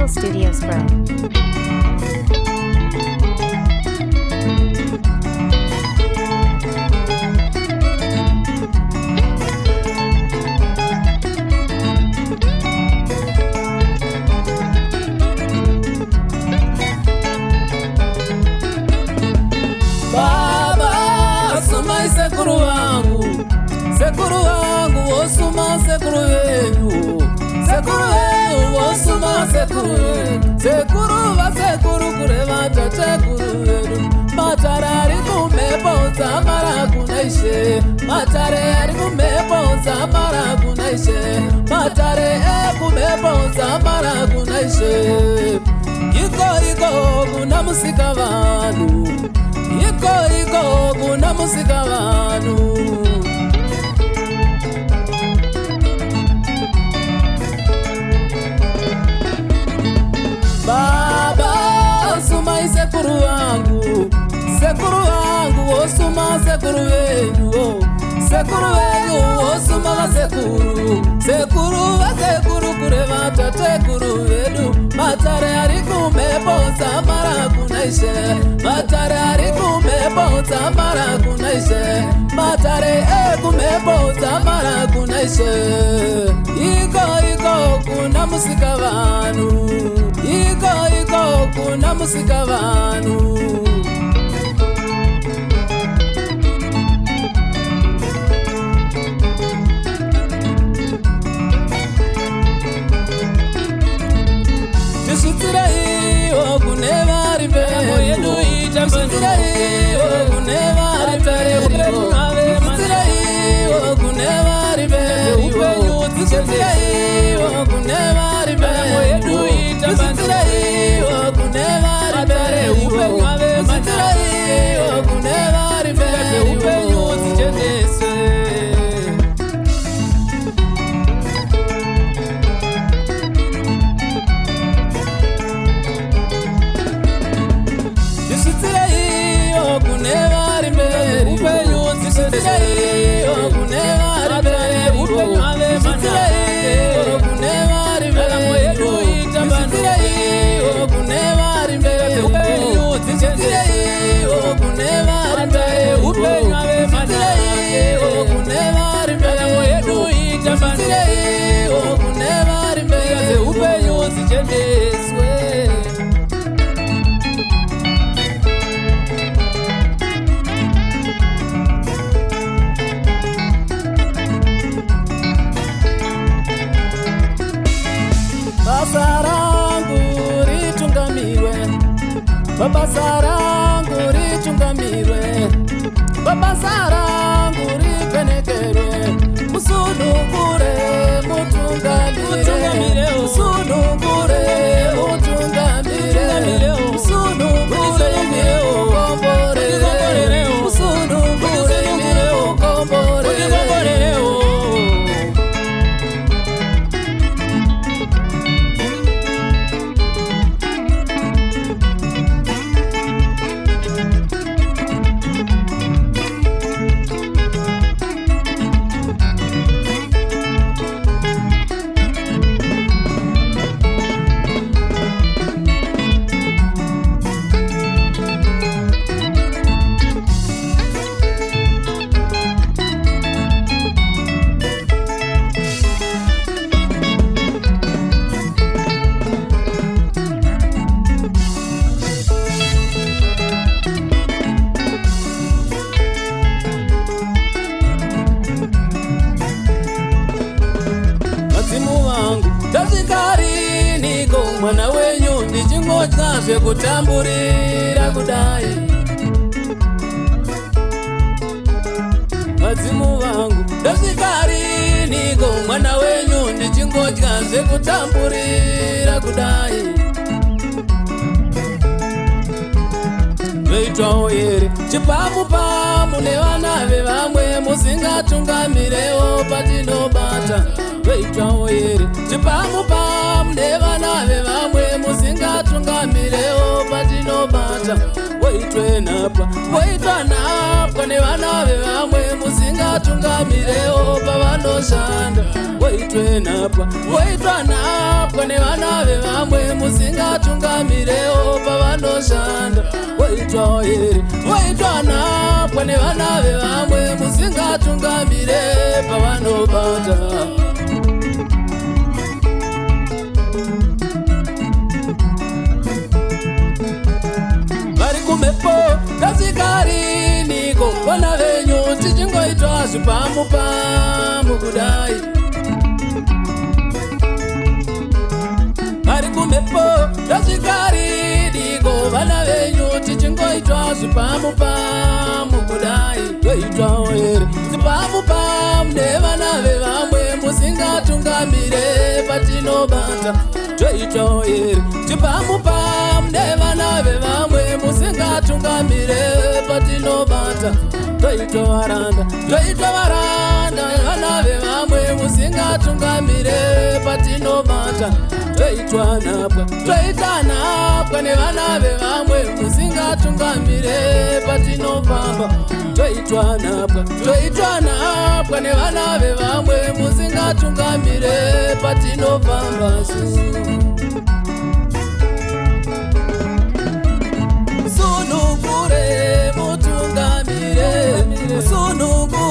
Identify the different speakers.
Speaker 1: Visual Studios Pro.
Speaker 2: Sekuru wangu osuma sekuru wenyu, sekuru wenyu osuma sekuru wenyu, sekuru va sekuru kureva tatekuru wenyu. Matare ari kumeponza mara kunaishe, matare ari kumeponza mara kunaishe, matare kumeponza mara kunaishe. Iko kuna musika vanu, iko kuna musika vanu. Baba osuma sekuru wangu osuma sekuru wenyu, sekuru wenyu osuma va sekuru, sekuru va sekuru kureva tatekuru wenyu. Matare ari kumeponza mara kunaishe, matare ari kumeponza mara kunaishe, matare kumeponza mara kunaishe. Iko kuna musika vanu, iko kuna musika vanu. Tisutira iyo kunevari mbele yedu itambutira iyo kunevari mbele tisutira iyo kunevari mbele upenyu tisutira iyo kunevari mbele yedu itambutira iyo kunevari mbele upenyu tisutira iyo kunevari mbele upenyu tisutese. Baba rangu ritungamirwe, baba rangu ripenekerwe, musunugure mutungamire, musunugure mutungamire, musunugure ukomborere, musunugure ukomborere. Mwana wenyu ndichingodya zvekutamburira kudai. Vadzimu vangu ndazvikariniko, mwana wenyu ndichingodya zvekutamburira kudai. Veitwawo here chipamu pamu nevana vevamwe musingatungamirewo patinobata. Veitwawo here chipamu pamu nevana vevamwe musingatungamirewo patinobata. Voitwe napwa nevana vevamwe musingatungamirewo pavanoshanda. Voitwa napwa pane vana vevamwe musingatungamirewo pavanoshanda. Woitwawo here, woitwa nhapwa nevana vevamwe musingatungamire pavanobata. Vari kumhepo kasikariniko vana venyu tichingoitwa zvipamu-pamu kudai. Vari kumhepo kasikariniko vana venyu tichingoitwa zvipamu-pamu kudai. Toitwawo here zvipamu-pamu nevana vevamwe musingatungamire patinobata. Toitwawo here zvipamu-pamu nevana vevamwe musingatungamire patinobata. Toitwa varanda vana vevamwe musingatungamire patinobata. Toitwa nhapwa nevana vevamwe musingatungamire patinofamba. Toitwa nhapwa nevana vevamwe musingatungamire patinofamba. Sunungure mutungamire, sunungure